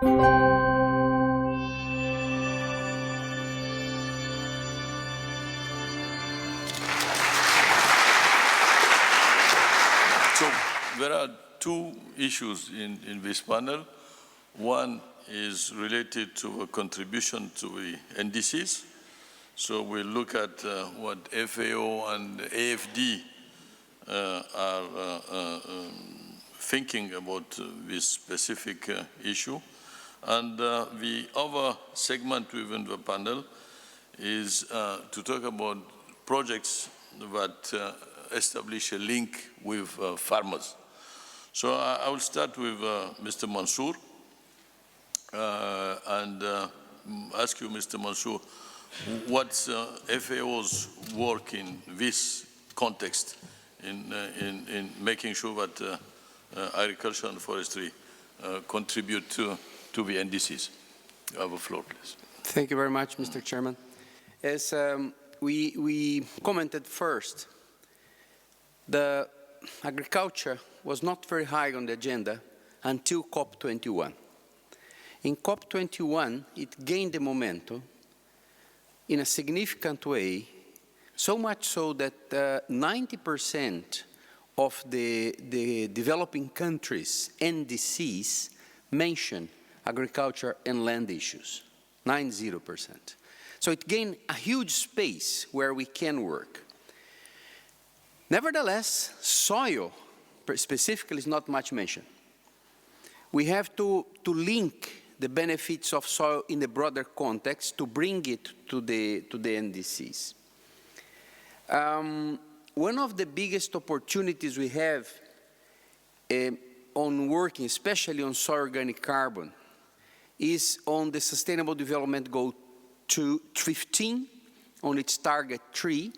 So there are two issues in this panel. One is related to a contribution to the NDCs. So we'll look at what FAO and AFD are thinking about this specific issue. And the other segment within the panel is to talk about projects that establish a link with farmers. So I will start with Mr. Mansour and ask you, Mr. Mansour, what's FAO's work in this context in making sure that agriculture and forestry contribute to the NDCs? You have the floor, please. Thank you very much, Mr. Chairman. As we commented first, the agriculture was not very high on the agenda until COP21. In COP21, it gained the momentum in a significant way, so much so that 90% of the developing countries, NDCs, mention agriculture and land issues, 90%. So it gained a huge space where we can work. Nevertheless, soil specifically is not much mentioned. We have to link the benefits of soil in the broader context to bring it to the NDCs. One of the biggest opportunities we have on working, especially on soil organic carbon, is on the Sustainable Development Goal 15, on its target 3,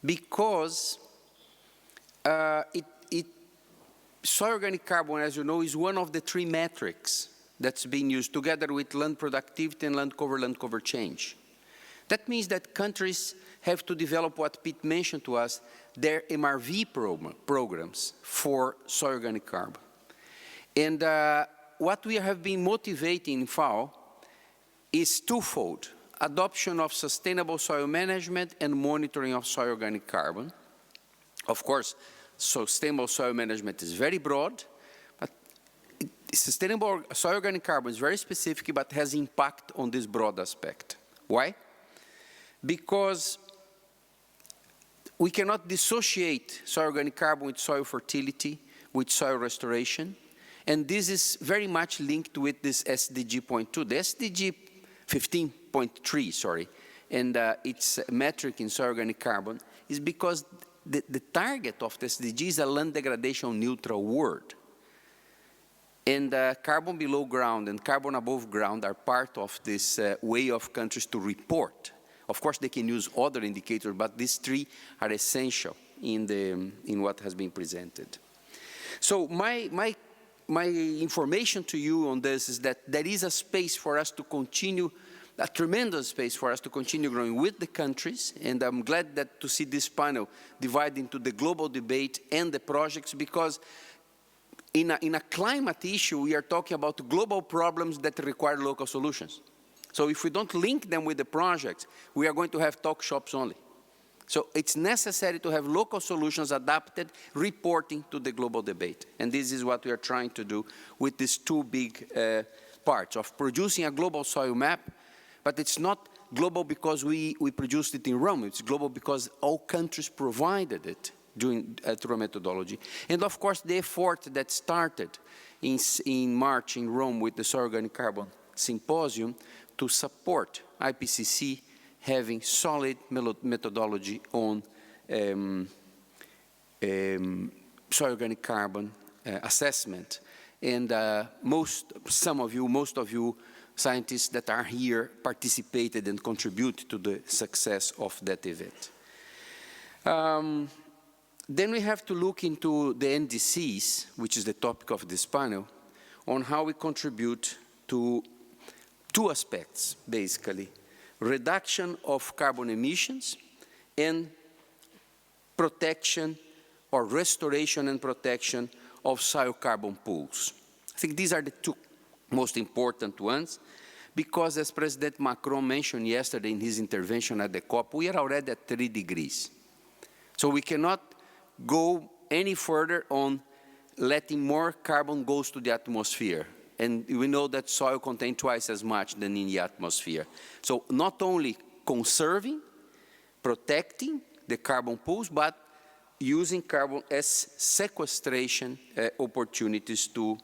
because soil organic carbon, as you know, is one of the 3 metrics that's being used together with land productivity and land cover change. That means that countries have to develop what Pete mentioned to us, their MRV programs for soil organic carbon. And what we have been motivating in FAO is twofold: adoption of sustainable soil management and monitoring of soil organic carbon. Of course, sustainable soil management is very broad, but sustainable soil organic carbon is very specific, but has impact on this broad aspect. Why? Because we cannot dissociate soil organic carbon with soil fertility, with soil restoration, and this is very much linked with this SDG point 2. The SDG 15.3, sorry, and its metric in soil organic carbon is because the target of the SDG is a land degradation neutral world. And carbon below ground and carbon above ground are part of this way of countries to report. Of course, they can use other indicators, but these 3 are essential in what has been presented. So my information to you on this is that there is a space for us to continue, a tremendous space for us to continue growing with the countries, and I'm glad that to see this panel divided into the global debate and the projects, because in a climate issue, we are talking about global problems that require local solutions. So if we don't link them with the projects, we are going to have talk shops only. So it's necessary to have local solutions adapted, reporting to the global debate. And this is what we are trying to do with these 2 big parts of producing a global soil map, but it's not global because we produced it in Rome. It's global because all countries provided it through a methodology. And of course, the effort that started in March in Rome with the Soil Organic Carbon Symposium to support IPCC having solid methodology on soil organic carbon assessment. And most of you scientists that are here participated and contribute to the success of that event. Then we have to look into the NDCs, which is the topic of this panel, on how we contribute to 2 aspects, basically. Reduction of carbon emissions and protection or restoration and protection of soil carbon pools. I think these are the 2 most important ones, because as President Macron mentioned yesterday in his intervention at the COP, we are already at 3 degrees. So we cannot go any further on letting more carbon goes to the atmosphere. And we know that soil contains twice as much than in the atmosphere. So not only conserving, protecting the carbon pools, but using carbon as sequestration opportunities to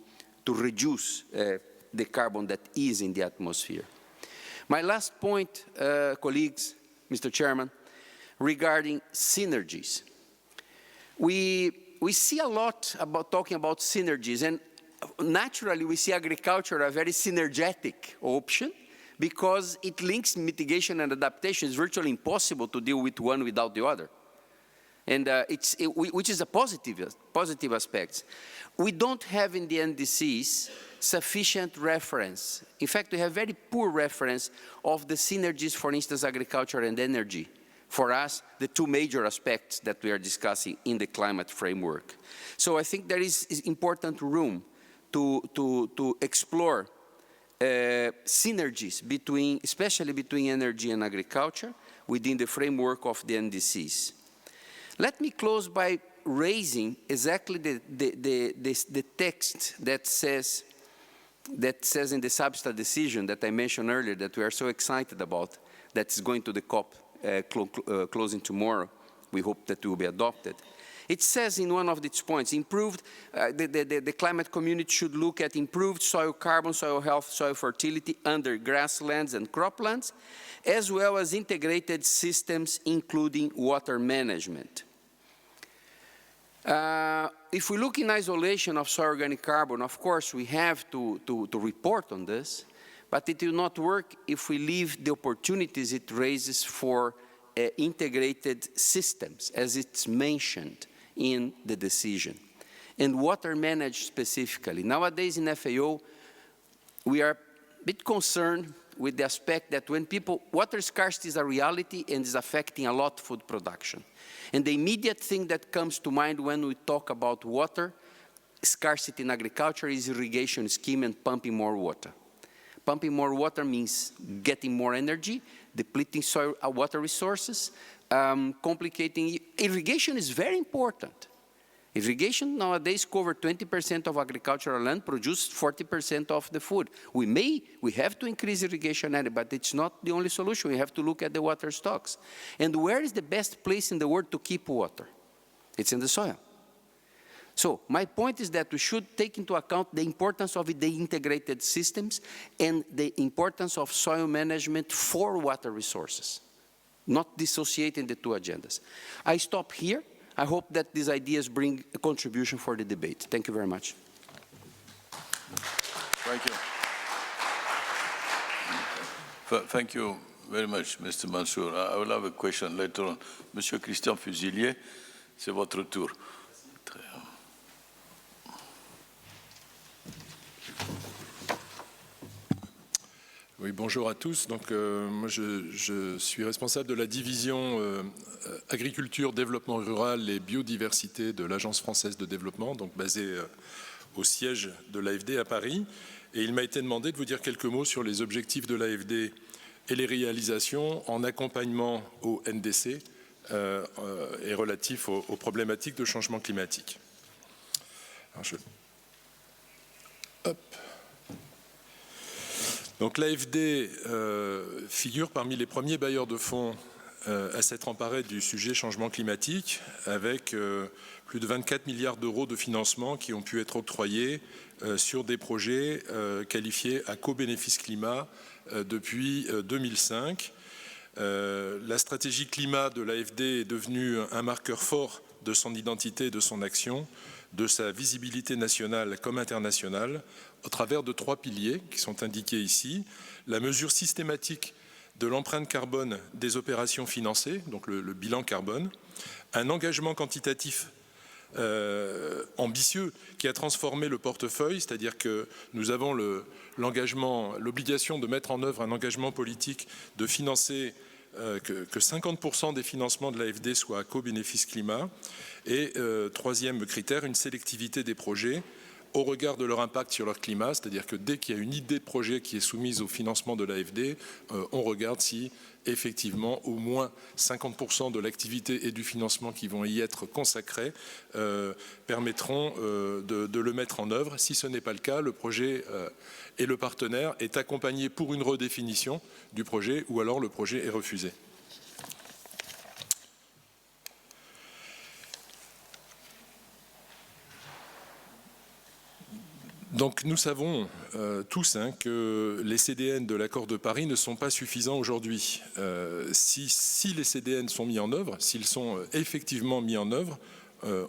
reduce the carbon that is in the atmosphere. My last point, colleagues, Mr. Chairman, regarding synergies. We see a lot about talking about synergies, and naturally we see agriculture a very synergetic option because it links mitigation and adaptation. It's virtually impossible to deal with one without the other. And which is a positive aspect. We don't have in the NDCs sufficient reference. In fact, we have very poor reference of the synergies, for instance, agriculture and energy. For us, the 2 major aspects that we are discussing in the climate framework. So I think there is important room to explore synergies especially between energy and agriculture within the framework of the NDCs. Let me close by raising exactly the text that says in the Substa decision that I mentioned earlier that we are so excited about, that's going to the COP closing tomorrow. We hope that it will be adopted. It says in one of its points, the climate community should look at improved soil carbon, soil health, soil fertility under grasslands and croplands, as well as integrated systems including water management. If we look in isolation of soil organic carbon, of course we have to report on this, but it will not work if we leave the opportunities it raises for integrated systems, as it's mentioned in the decision. And water management specifically. Nowadays in FAO, we are a bit concerned with the aspect that when water scarcity is a reality and is affecting a lot of food production. And the immediate thing that comes to mind when we talk about water scarcity in agriculture is irrigation scheme and pumping more water. Pumping more water means getting more energy, depleting soil water resources, complicating. Irrigation is very important. Irrigation nowadays covers 20% of agricultural land, produces 40% of the food. We have to increase irrigation area, but it's not the only solution. We have to look at the water stocks. And where is the best place in the world to keep water? It's in the soil. So my point is that we should take into account the importance of the integrated systems and the importance of soil management for water resources, not dissociating the 2 agendas. I stop here. I hope that these ideas bring a contribution for the debate. Thank you very much. Thank you. Thank you very much, Mr. Mansour. I will have a question later on. Monsieur Christian Fusilier, c'est votre tour. Oui, bonjour à tous. Donc, moi, je suis responsable de la division agriculture, développement rural et biodiversité de l'Agence française de développement, donc basée au siège de l'AFD à Paris. Et il m'a été demandé de vous dire quelques mots sur les objectifs de l'AFD et les réalisations en accompagnement au NDC et relatifs aux problématiques de changement climatique. Alors, Donc l'AFD figure parmi les premiers bailleurs de fonds à s'être emparés du sujet changement climatique, avec plus de 24 milliards d'euros de financement qui ont pu être octroyés sur des projets qualifiés à co-bénéfice climat depuis 2005. La stratégie climat de l'AFD est devenue un marqueur fort de son identité et de son action, de sa visibilité nationale comme internationale, au travers de 3 piliers qui sont indiqués ici. La mesure systématique de l'empreinte carbone des opérations financées, donc le bilan carbone, un engagement quantitatif ambitieux qui a transformé le portefeuille, c'est-à-dire que nous avons l'obligation de mettre en œuvre un engagement politique de financer que 50% des financements de l'AFD soient à co-bénéfice climat. Et troisième critère, une sélectivité des projets au regard de leur impact sur leur climat, c'est-à-dire que dès qu'il y a une idée de projet qui est soumise au financement de l'AFD, on regarde si effectivement au moins 50% de l'activité et du financement qui vont y être consacrés permettront de le mettre en œuvre. Si ce n'est pas le cas, le projet et le partenaire est accompagné pour une redéfinition du projet ou alors le projet est refusé. Donc nous savons tous que les CDN de l'accord de Paris ne sont pas suffisants aujourd'hui. Si les CDN sont mis en œuvre, s'ils sont effectivement mis en œuvre,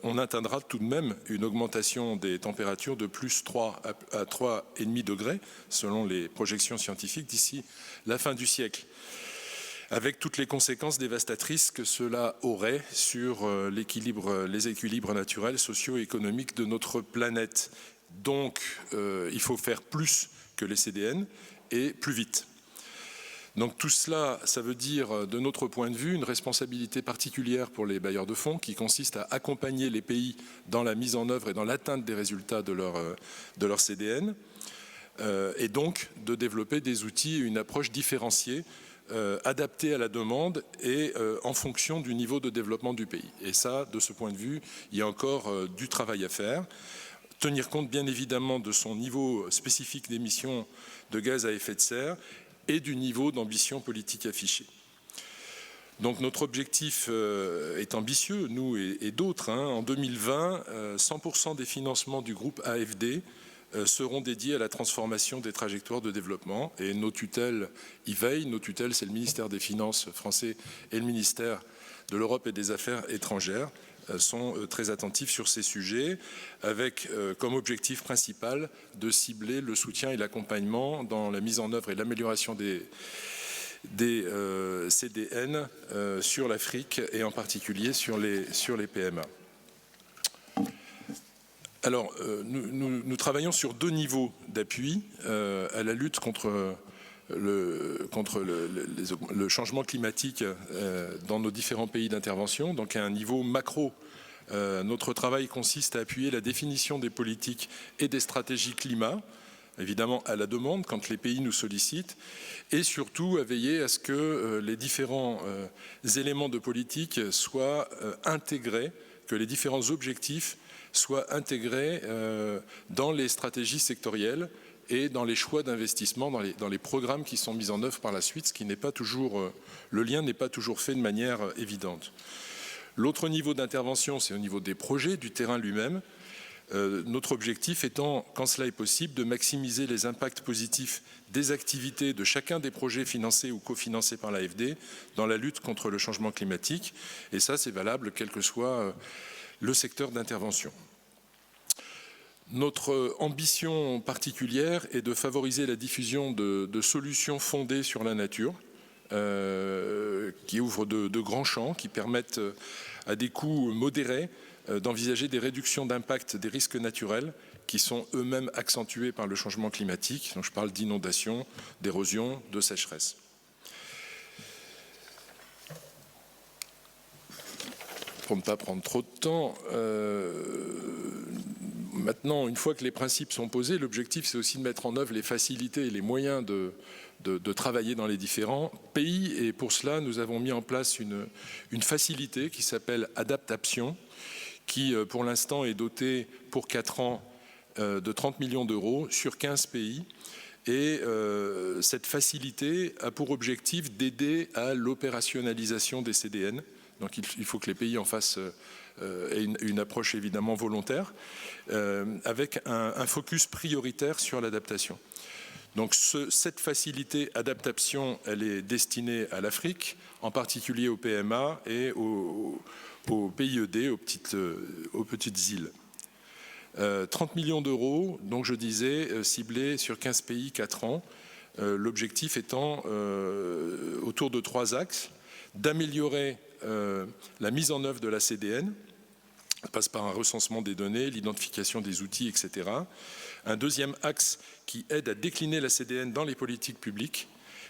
on atteindra tout de même une augmentation des températures de plus 3 à 3,5 degrés, selon les projections scientifiques, d'ici la fin du siècle, avec toutes les conséquences dévastatrices que cela aurait sur les équilibres naturels, sociaux et économiques de notre planète. Donc, il faut faire plus que les CDN et plus vite. Donc tout cela, ça veut dire, de notre point de vue, une responsabilité particulière pour les bailleurs de fonds qui consiste à accompagner les pays dans la mise en œuvre et dans l'atteinte des résultats de leur CDN, et donc de développer des outils et une approche différenciée, adaptée à la demande et en fonction du niveau de développement du pays. Et ça, de ce point de vue, il y a encore du travail à faire. Tenir compte bien évidemment de son niveau spécifique d'émissions de gaz à effet de serre et du niveau d'ambition politique affiché. Donc notre objectif est ambitieux, nous et d'autres. En 2020, 100% des financements du groupe AFD seront dédiés à la transformation des trajectoires de développement et nos tutelles y veillent. Nos tutelles, c'est le ministère des Finances français et le ministère de l'Europe et des Affaires étrangères, sont très attentifs sur ces sujets, avec comme objectif principal de cibler le soutien et l'accompagnement dans la mise en œuvre et l'amélioration des CDN sur l'Afrique et en particulier sur les PMA. Alors, nous travaillons sur 2 niveaux d'appui à la lutte contre le changement climatique dans nos différents pays d'intervention. Donc à un niveau macro, notre travail consiste à appuyer la définition des politiques et des stratégies climat, évidemment à la demande quand les pays nous sollicitent, et surtout à veiller à ce que les différents éléments de politique soient intégrés, que les différents objectifs soient intégrés dans les stratégies sectorielles et dans les choix d'investissement, dans les programmes qui sont mis en œuvre par la suite, ce qui n'est pas toujours, le lien n'est pas toujours fait de manière évidente. L'autre niveau d'intervention, c'est au niveau des projets, du terrain lui-même. Notre objectif étant, quand cela est possible, de maximiser les impacts positifs des activités de chacun des projets financés ou cofinancés par l'AFD dans la lutte contre le changement climatique. Et ça, c'est valable quel que soit le secteur d'intervention. Notre ambition particulière est de favoriser la diffusion de solutions fondées sur la nature, qui ouvrent de grands champs, qui permettent à des coûts modérés d'envisager des réductions d'impact des risques naturels qui sont eux-mêmes accentués par le changement climatique. Donc je parle d'inondations, d'érosion, de sécheresse. Pour ne pas prendre trop de temps, maintenant, une fois que les principes sont posés, l'objectif c'est aussi de mettre en œuvre les facilités et les moyens de travailler dans les différents pays. Et pour cela, nous avons mis en place une facilité qui s'appelle Adaptation, qui pour l'instant est dotée pour 4 ans de 30 millions d'euros sur 15 pays. Et cette facilité a pour objectif d'aider à l'opérationnalisation des CDN. Donc il faut que les pays en fassent une approche évidemment volontaire, avec un focus prioritaire sur l'adaptation. Donc cette facilité adaptation, elle est destinée à l'Afrique, en particulier aux PMA et aux PIED, aux petites îles. 30 millions d'euros, donc je disais, ciblés sur 15 pays, 4 ans. L'objectif étant autour de 3 axes, d'améliorer la mise en œuvre de la CDN, passe par un recensement des données, l'identification des outils, etc. Un deuxième axe qui aide à décliner la CDN dans les politiques publiques.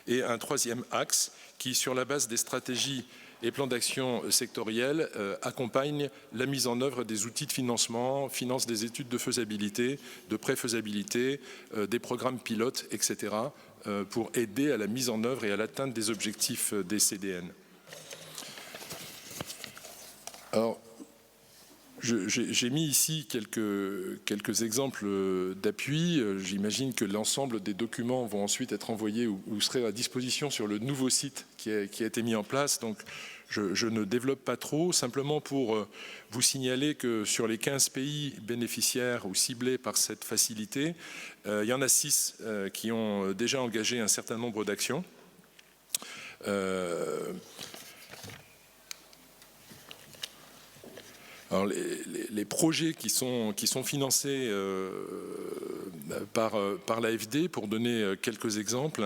Et un troisième axe qui, sur la base des stratégies et plans d'action sectoriels accompagnent la mise en œuvre des outils de financement, financent des études de faisabilité, de préfaisabilité, des programmes pilotes, etc., pour aider à la mise en œuvre et à l'atteinte des objectifs des CDN. Alors, j'ai mis ici quelques exemples d'appui. J'imagine que l'ensemble des documents vont ensuite être envoyés ou seraient à disposition sur le nouveau site qui a été mis en place. Donc, je ne développe pas trop, simplement pour vous signaler que sur les 15 pays bénéficiaires ou ciblés par cette facilité, il y en a 6 qui ont déjà engagé un certain nombre d'actions. Alors les projets qui sont financés par l'AFD, pour donner quelques exemples,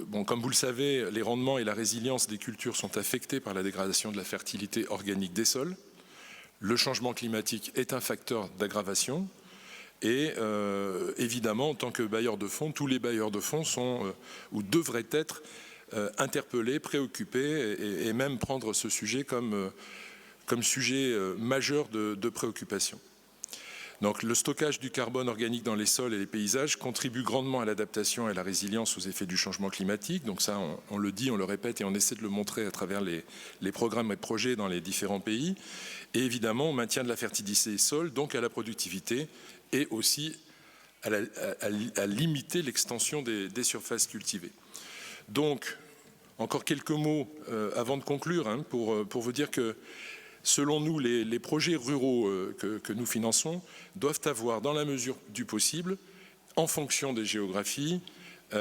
bon, comme vous le savez, les rendements et la résilience des cultures sont affectés par la dégradation de la fertilité organique des sols. Le changement climatique est un facteur d'aggravation. Et évidemment, en tant que bailleurs de fonds, tous les bailleurs de fonds sont ou devraient être interpellés, préoccupés et même prendre ce sujet comme sujet majeur de préoccupation. Donc le stockage du carbone organique dans les sols et les paysages contribue grandement à l'adaptation et à la résilience aux effets du changement climatique. Donc ça, on le dit, on le répète et on essaie de le montrer à travers les programmes et projets dans les différents pays. Et évidemment, au maintien de la fertilité des sols, donc à la productivité et aussi à limiter l'extension des surfaces cultivées. Donc, encore quelques mots avant de conclure, pour vous dire que selon nous, les projets ruraux que nous finançons doivent avoir, dans la mesure du possible, en fonction des géographies, on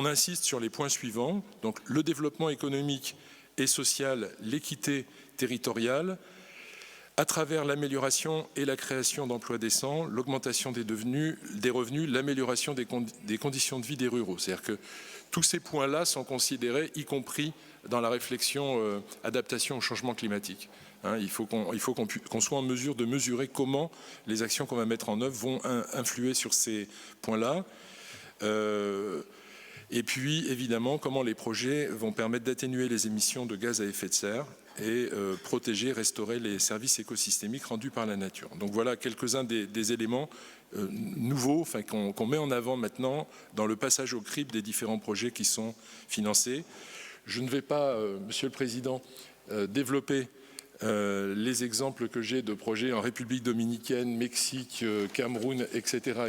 insiste sur les points suivants, donc le développement économique et social, l'équité territoriale, à travers l'amélioration et la création d'emplois décents, l'augmentation des revenus, l'amélioration des conditions de vie des ruraux. C'est-à-dire que tous ces points-là sont considérés, y compris dans la réflexion adaptation au changement climatique. Il faut qu'on soit en mesure de mesurer comment les actions qu'on va mettre en œuvre vont influer sur ces points-là. Et puis, évidemment, comment les projets vont permettre d'atténuer les émissions de gaz à effet de serre et protéger, restaurer les services écosystémiques rendus par la nature. Donc voilà quelques-uns des éléments nouveaux qu'on met en avant maintenant dans le passage au crible des différents projets qui sont financés. Je ne vais pas, Monsieur le Président, développer les exemples que j'ai de projets en République dominicaine, Mexique, Cameroun, etc.,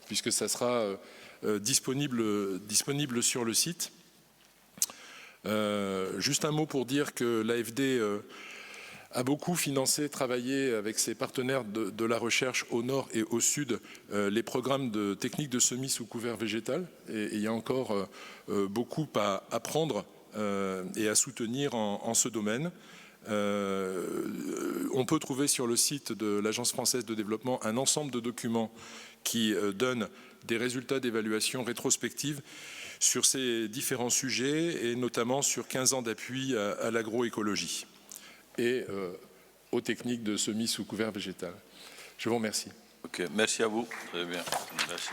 puisque ça sera disponible sur le site. Juste un mot pour dire que l'AFD a beaucoup financé, travaillé avec ses partenaires de la recherche au nord et au sud les programmes de techniques de semis sous couvert végétal. Et il y a encore beaucoup à apprendre et à soutenir en ce domaine. On peut trouver sur le site de l'Agence française de développement un ensemble de documents qui donnent des résultats d'évaluation rétrospective sur ces différents sujets et notamment sur 15 ans d'appui à l'agroécologie et aux techniques de semis sous couvert végétal. Je vous remercie. Ok, merci à vous. Très bien. Merci.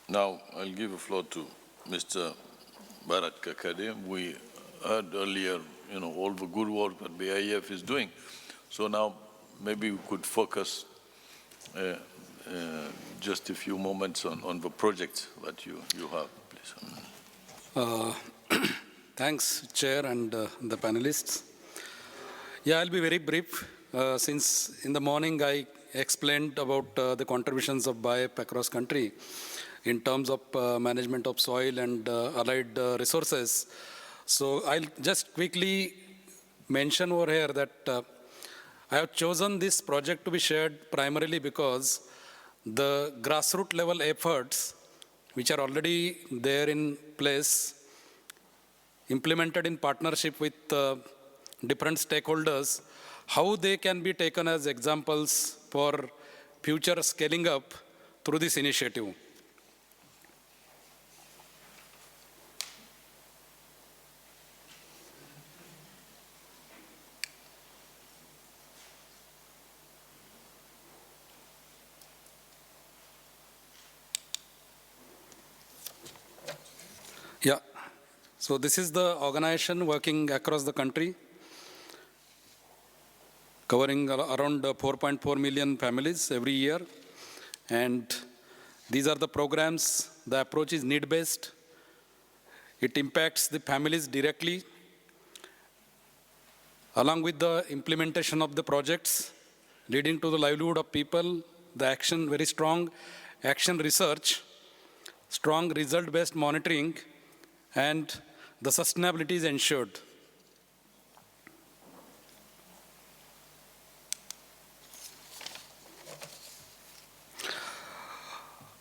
Now, I'll give the floor to Mr. Bharat Kakade. We heard earlier, all the good work that BIF is doing. So now, maybe we could focus just a few moments on the project that you have, please. Thanks, Chair and the panelists. Yeah, I'll be very brief. Since in the morning I explained about the contributions of BIF across country in terms of management of soil and allied resources. So I'll just quickly mention over here that I have chosen this project to be shared primarily because the grassroots level efforts which are already there in place, implemented in partnership with different stakeholders, how they can be taken as examples for future scaling up through this initiative. Yeah. So this is the organization working across the country, covering around 4.4 million families every year. And these are the programs. The approach is need-based. It impacts the families directly. Along with the implementation of the projects, leading to the livelihood of people, the action, very strong action research, strong result-based monitoring, and the sustainability is ensured.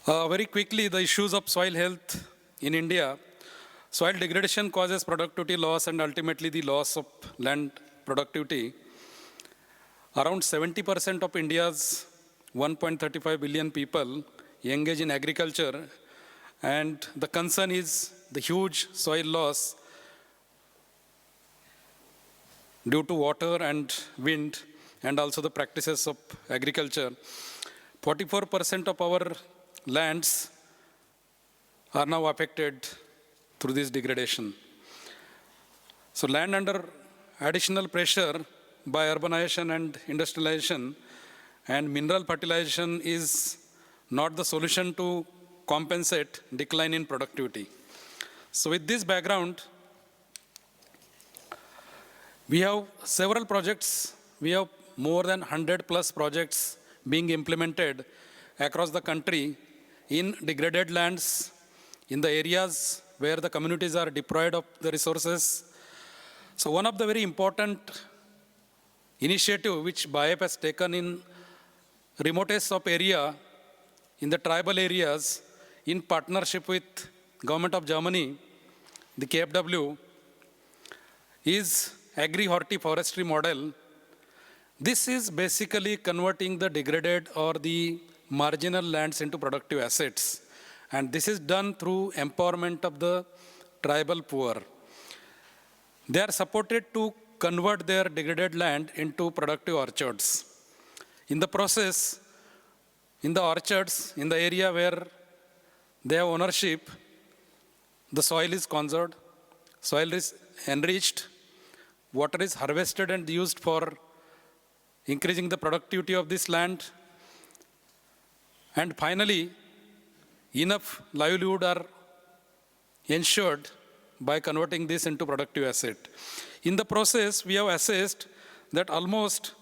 Very quickly, the issues of soil health in India. Soil degradation causes productivity loss and ultimately the loss of land productivity. Around 70% of India's 1.35 billion people engage in agriculture, and the concern is the huge soil loss due to water and wind, and also the practices of agriculture. 44% of our lands are now affected through this degradation. So land under additional pressure by urbanization and industrialization, and mineral fertilization is not the solution to compensate decline in productivity. So with this background, we have several projects. We have more than 100 plus projects being implemented across the country in degraded lands, in the areas where the communities are deprived of the resources. So one of the very important initiative which BIAP has taken in remotest of area, in the tribal areas, in partnership with Government of Germany, the KfW, is Agri-Horti-Forestry Model. This is basically converting the degraded or the marginal lands into productive assets. And this is done through empowerment of the tribal poor. They are supported to convert their degraded land into productive orchards. In the process, in the orchards, in the area where they have ownership, the soil is conserved, soil is enriched, water is harvested and used for increasing the productivity of this land. And finally, enough livelihood are ensured by converting this into productive asset. In the process, we have assessed that almost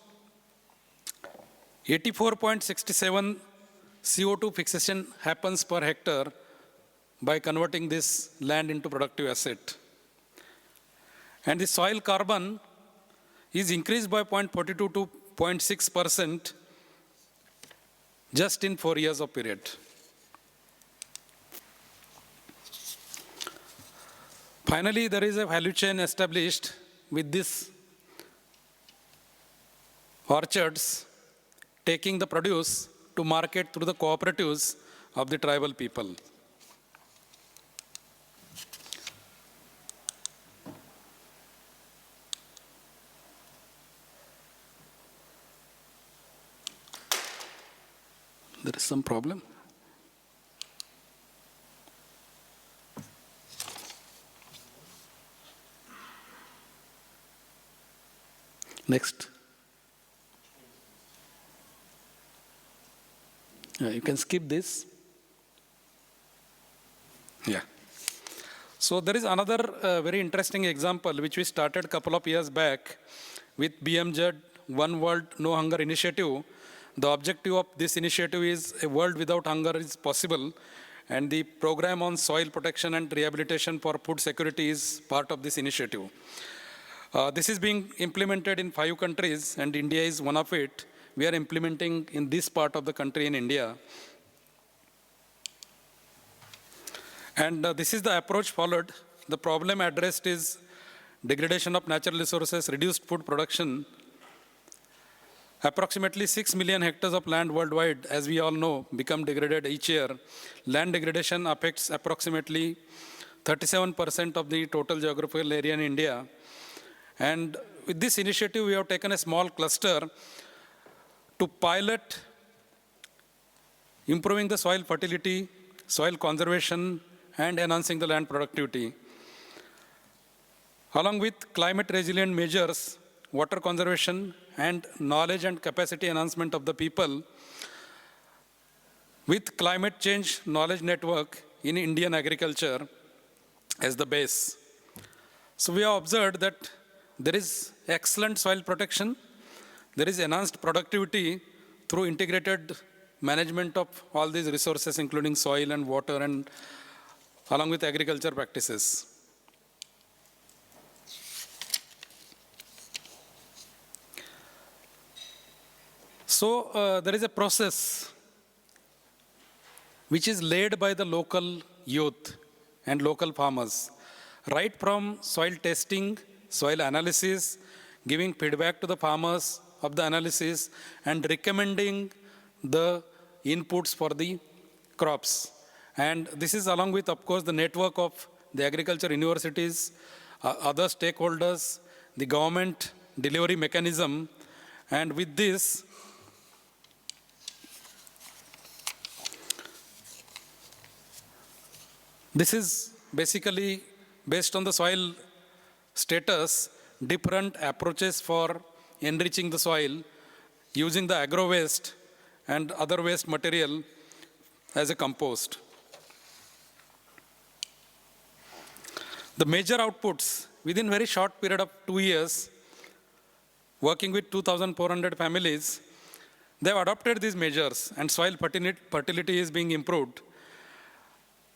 84.67 CO2 fixation happens per hectare by converting this land into productive asset. And the soil carbon is increased by 0.42 to 0.6% just in 4 years of period. Finally, there is a value chain established with these orchards taking the produce to market through the cooperatives of the tribal people. There is some problem. Next. You can skip this. Yeah. So there is another very interesting example which we started a couple of years back with BMZ One World No Hunger initiative. The objective of this initiative is a world without hunger is possible, and the program on soil protection and rehabilitation for food security is part of this initiative. This is being implemented in 5 countries, and India is one of it. We are implementing in this part of the country in India. And this is the approach followed. The problem addressed is degradation of natural resources, reduced food production. Approximately 6 million hectares of land worldwide, as we all know, become degraded each year. Land degradation affects approximately 37% of the total geographical area in India. And with this initiative, we have taken a small cluster to pilot improving the soil fertility, soil conservation, and enhancing the land productivity. Along with climate resilient measures, water conservation, and knowledge and capacity enhancement of the people, with climate change knowledge network in Indian agriculture as the base. So we have observed that there is excellent soil protection, there is enhanced productivity through integrated management of all these resources, including soil and water, and along with agriculture practices. So there is a process which is led by the local youth and local farmers, right from soil testing, soil analysis, giving feedback to the farmers of the analysis, and recommending the inputs for the crops. And this is along with, of course, the network of the agriculture universities, other stakeholders, the government delivery mechanism, and with this, this is basically based on the soil status, different approaches for enriching the soil using the agro waste and other waste material as a compost. The major outputs within very short period of 2 years, working with 2,400 families, they have adopted these measures and soil fertility is being improved.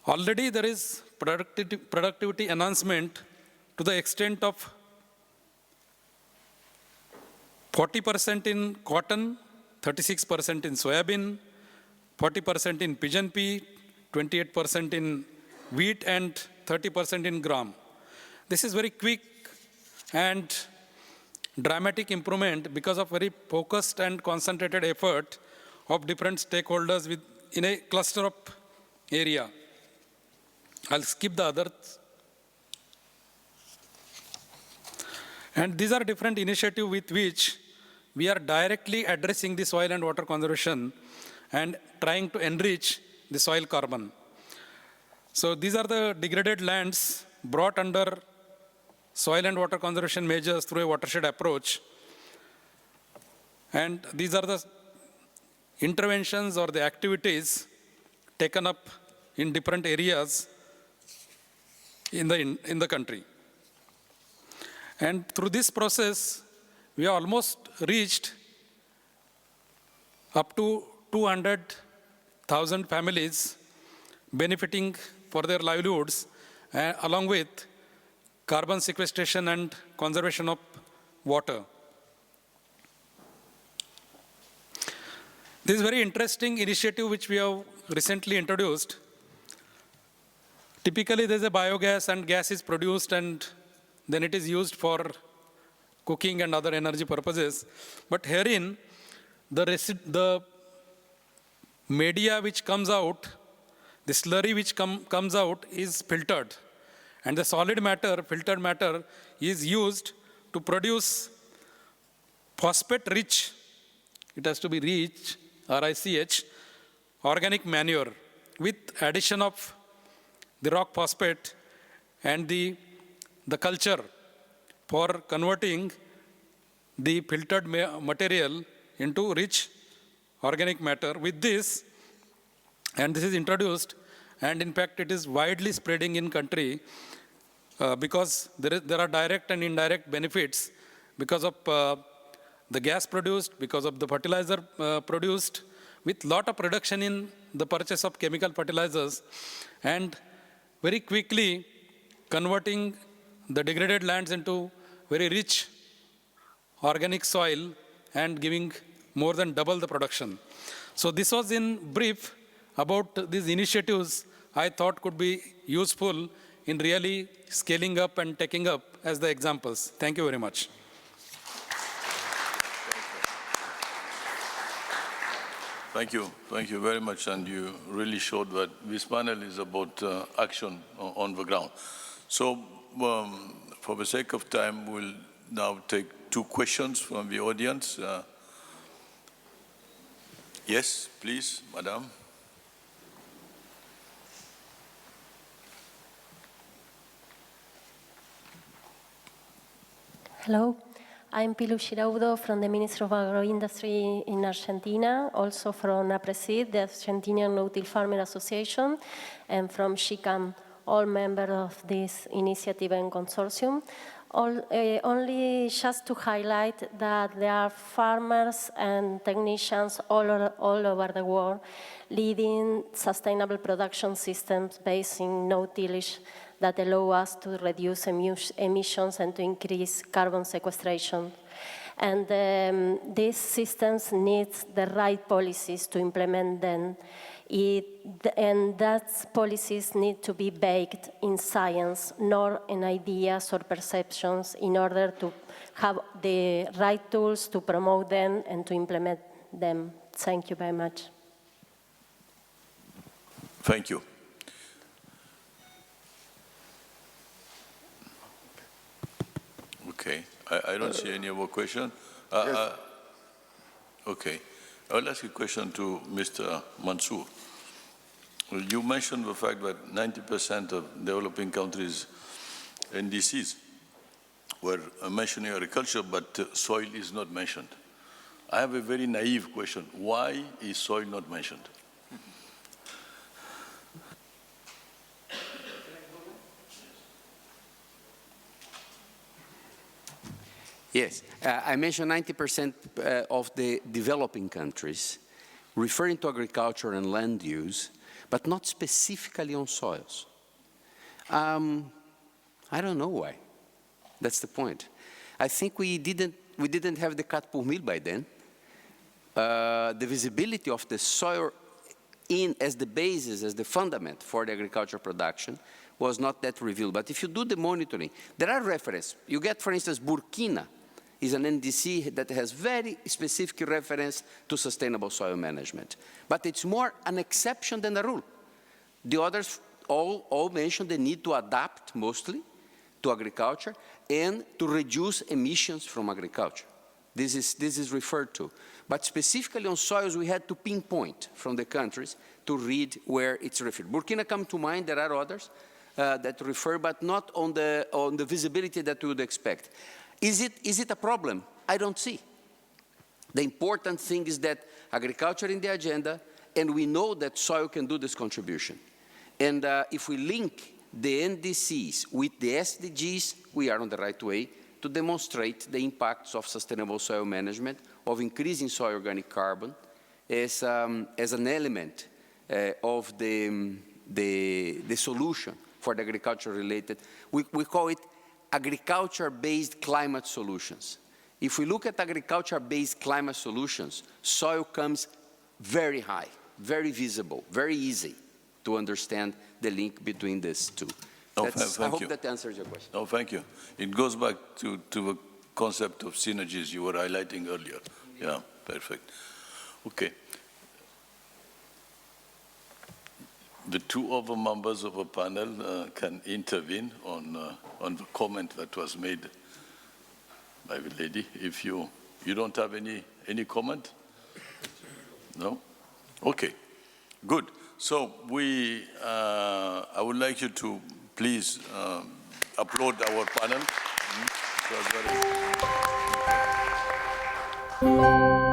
Already there is productivity enhancement to the extent of 40% in cotton, 36% in soybean, 40% in pigeon pea, 28% in wheat, and 30% in gram. This is very quick and dramatic improvement because of very focused and concentrated effort of different stakeholders in a cluster of area. I'll skip the others. And these are different initiatives with which we are directly addressing the soil and water conservation and trying to enrich the soil carbon. So these are the degraded lands brought under soil and water conservation measures through a watershed approach. And these are the interventions or the activities taken up in different areas in the country. And through this process, we have almost reached up to 200,000 families benefiting for their livelihoods, along with carbon sequestration and conservation of water. This is a very interesting initiative which we have recently introduced. Typically, there is a biogas and gas is produced and then it is used for cooking and other energy purposes. But herein, the media which comes out, the slurry which comes out is filtered. And the solid matter, filtered matter, is used to produce phosphate-rich, it has to be rich, RICH, organic manure with addition of the rock phosphate and the culture for converting the filtered material into rich organic matter. With this, and this is introduced, and in fact it is widely spreading in country because there are direct and indirect benefits because of the gas produced, because of the fertilizer produced, with lot of reduction in the purchase of chemical fertilizers, and very quickly converting the degraded lands into very rich organic soil and giving more than double the production. So this was in brief about these initiatives I thought could be useful in really scaling up and taking up as the examples. Thank you very much. Thank you very much, and you really showed that this panel is about action on the ground. So for the sake of time, we'll now take 2 questions from the audience. Yes, please, Madam. Hello, I'm Pilu Giraudo from the Ministry of Agroindustry in Argentina, also from APRESID, the Argentinian No-Till Farmer Association, and from SHICAM, all members of this initiative and consortium. Only just to highlight that there are farmers and technicians all over the world leading sustainable production systems based in no-tillage that allow us to reduce emissions and to increase carbon sequestration. And these systems need the right policies to implement them. And that policies need to be baked in science, not in ideas or perceptions, in order to have the right tools to promote them and to implement them. Thank you very much. Thank you. Okay, I don't see any other question. Okay, I'll ask a question to Mr. Mansour. You mentioned the fact that 90% of developing countries NDCs were mentioning agriculture, but soil is not mentioned. I have a very naive question. Why is soil not mentioned? Yes, I mentioned 90% of the developing countries referring to agriculture and land use, but not specifically on soils. I don't know why. That's the point. I think we didn't have the cat pour mille by then. The visibility of the soil as the basis, as the fundament for the agricultural production was not that revealed. But if you do the monitoring, there are references. You get, for instance, Burkina is an NDC that has very specific reference to sustainable soil management. But it's more an exception than a rule. The others all mention the need to adapt mostly to agriculture and to reduce emissions from agriculture. This is referred to. But specifically on soils, we had to pinpoint from the countries to read where it's referred. Burkina comes to mind, there are others that refer, but not on the visibility that we would expect. Is it a problem? I don't see. The important thing is that agriculture in the agenda, and we know that soil can do this contribution. And if we link the NDCs with the SDGs, we are on the right way to demonstrate the impacts of sustainable soil management, of increasing soil organic carbon as an element of the solution for the agriculture-related. We call it agriculture-based climate solutions. If we look at agriculture-based climate solutions, soil comes very high, very visible, very easy to understand the link between these two. No, I hope that answers your question. No, thank you. It goes back to the concept of synergies you were highlighting earlier. Yeah, perfect. Okay. The two other members of a panel can intervene on the comment that was made by the lady. If you don't have any comment? No? Okay, good. So I would like you to please applaud our panel. It was very